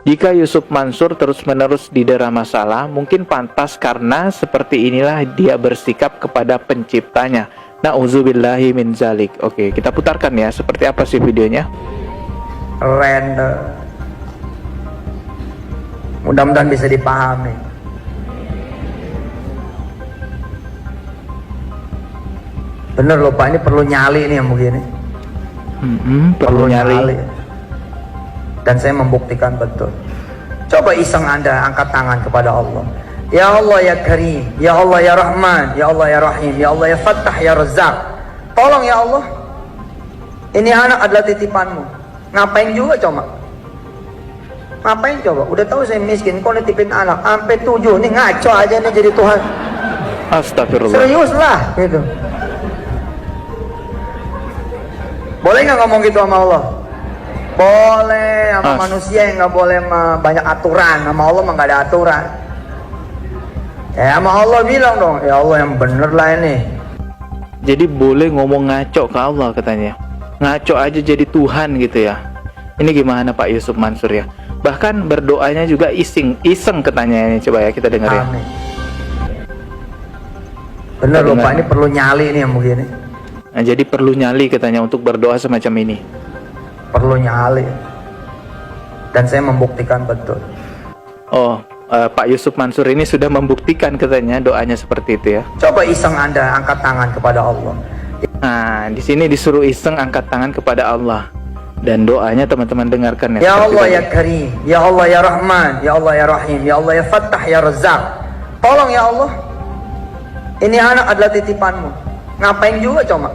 Jika Yusuf Mansur terus-menerus didera masalah, mungkin pantas karena seperti inilah dia bersikap kepada penciptanya. Na'udzubillahi min zalik. Oke, kita putarkan ya, seperti apa sih videonya? Keren. Mudah-mudahan bisa dipahami. Bener loh Pak, ini perlu nyali nih yang begini. Perlu nyali. Dan saya membuktikan betul. Coba iseng Anda angkat tangan kepada Allah. Ya Allah ya Karim, ya Allah ya Rahman, ya Allah ya Rahim, ya Allah ya Fattah ya Razzaq. Tolong ya Allah, ini anak adalah titipanmu. Ngapain juga coba? Ngapain coba? Udah tahu saya miskin, kau nitipin anak sampai 7 nih, ngaco aja nih jadi Tuhan. Astagfirullah. Serius lah gitu. Boleh nggak ngomong gitu sama Allah? Boleh, sama manusia yang nggak boleh banyak aturan. Sama Allah mah nggak ada aturan. Ya sama Allah bilang dong, ya Allah yang bener lah ini. Jadi boleh ngomong ngaco ke Allah katanya. Ngaco aja jadi Tuhan gitu ya. Ini gimana Pak Yusuf Mansur ya? Bahkan berdoanya juga iseng katanya ini. Coba ya kita dengar ya. Amin. Bener loh Pak, ini perlu nyali nih yang begini. Nah, jadi perlu nyali katanya untuk berdoa semacam ini. Perlu nyali. Dan saya membuktikan betul. Oh, Pak Yusuf Mansur ini sudah membuktikan katanya doanya seperti itu ya. Coba iseng Anda angkat tangan kepada Allah. Nah, di sini disuruh iseng angkat tangan kepada Allah. Dan doanya teman-teman dengarkan ya. Ya Allah ya Karim, ya Allah ya Rahman, ya Allah ya Rahim, ya Allah ya Fattah ya Razzaq. Tolong ya Allah, ini anak adalah titipanmu. Ngapain juga coba?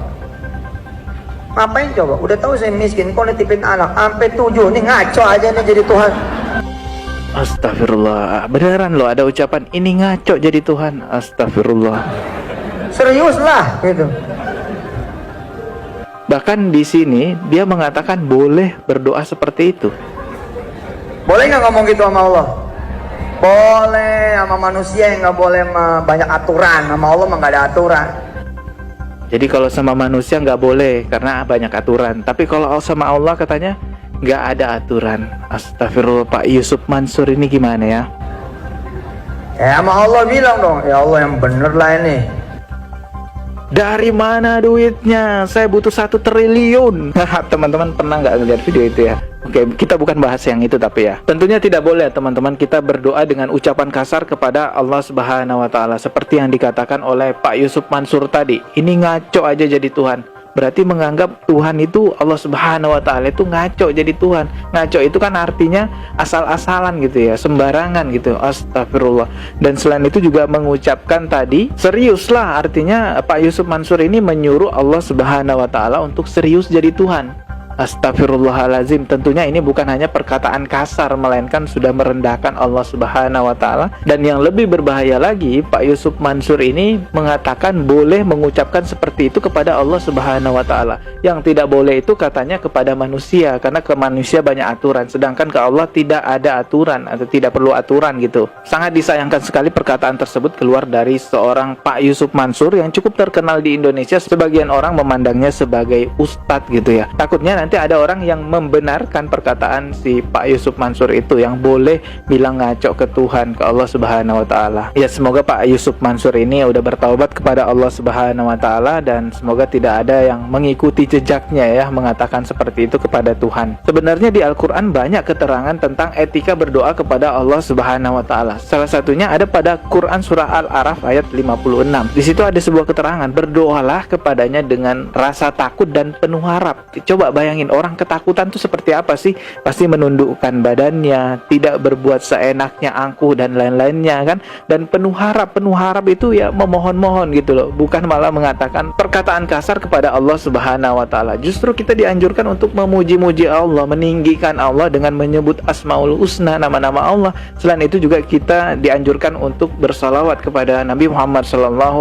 Ngapain coba? Udah tahu saya miskin, kau nitipin anak sampai 7 nih, ngaco aja nih jadi Tuhan. Astagfirullah. Beneran loh ada ucapan ini ngaco jadi Tuhan. Astagfirullah. Serius lah gitu. Bahkan di sini dia mengatakan boleh berdoa seperti itu. Boleh nggak ngomong gitu sama Allah? Boleh, sama manusia yang nggak boleh banyak aturan. Sama Allah mah nggak ada aturan. Jadi kalau sama manusia nggak boleh karena banyak aturan. Tapi kalau sama Allah katanya nggak ada aturan. Astagfirullah. Pak Yusuf Mansur ini gimana ya? Ya sama Allah bilang dong, ya Allah yang bener lah ini. Dari mana duitnya? Saya butuh 1 triliun. Teman-teman pernah nggak ngeliat video itu ya? Oke, kita bukan bahas yang itu tapi ya. Tentunya tidak boleh teman-teman kita berdoa dengan ucapan kasar kepada Allah Subhanahu wa taala seperti yang dikatakan oleh Pak Yusuf Mansur tadi. Ini ngaco aja jadi Tuhan. Berarti menganggap Tuhan itu Allah Subhanahu wa taala itu ngaco jadi Tuhan. Ngaco itu kan artinya asal-asalan gitu ya, sembarangan gitu. Astagfirullah. Dan selain itu juga mengucapkan tadi seriuslah, artinya Pak Yusuf Mansur ini menyuruh Allah Subhanahu wa taala untuk serius jadi Tuhan. Astagfirullahalazim. Tentunya ini bukan hanya perkataan kasar, melainkan sudah merendahkan Allah Subhanahu wa taala. Dan yang lebih berbahaya lagi, Pak Yusuf Mansur ini mengatakan boleh mengucapkan seperti itu kepada Allah Subhanahu wa taala. Yang tidak boleh itu katanya kepada manusia, karena ke manusia banyak aturan, sedangkan ke Allah tidak ada aturan atau tidak perlu aturan gitu. Sangat disayangkan sekali perkataan tersebut keluar dari seorang Pak Yusuf Mansur yang cukup terkenal di Indonesia. Sebagian orang memandangnya sebagai ustadz gitu ya. Takutnya nanti ada orang yang membenarkan perkataan si Pak Yusuf Mansur itu yang boleh bilang ngaco ke Tuhan, ke Allah Subhanahu wa taala. Ya semoga Pak Yusuf Mansur ini udah bertaubat kepada Allah Subhanahu wa taala dan semoga tidak ada yang mengikuti jejaknya ya mengatakan seperti itu kepada Tuhan. Sebenarnya di Al-Qur'an banyak keterangan tentang etika berdoa kepada Allah Subhanahu wa taala. Salah satunya ada pada Quran surah Al-A'raf ayat 56. Di situ ada sebuah keterangan, berdoalah kepadanya dengan rasa takut dan penuh harap. Coba bayangin orang ketakutan tuh seperti apa sih? Pasti menundukkan badannya, tidak berbuat seenaknya, angkuh dan lain-lainnya kan. Dan penuh harap itu ya memohon-mohon gitu loh. Bukan malah mengatakan perkataan kasar kepada Allah Subhanahu wa taala. Justru kita dianjurkan untuk memuji-muji Allah, meninggikan Allah dengan menyebut Asmaul Husna, nama-nama Allah. Selain itu juga kita dianjurkan untuk bersalawat kepada Nabi Muhammad SAW.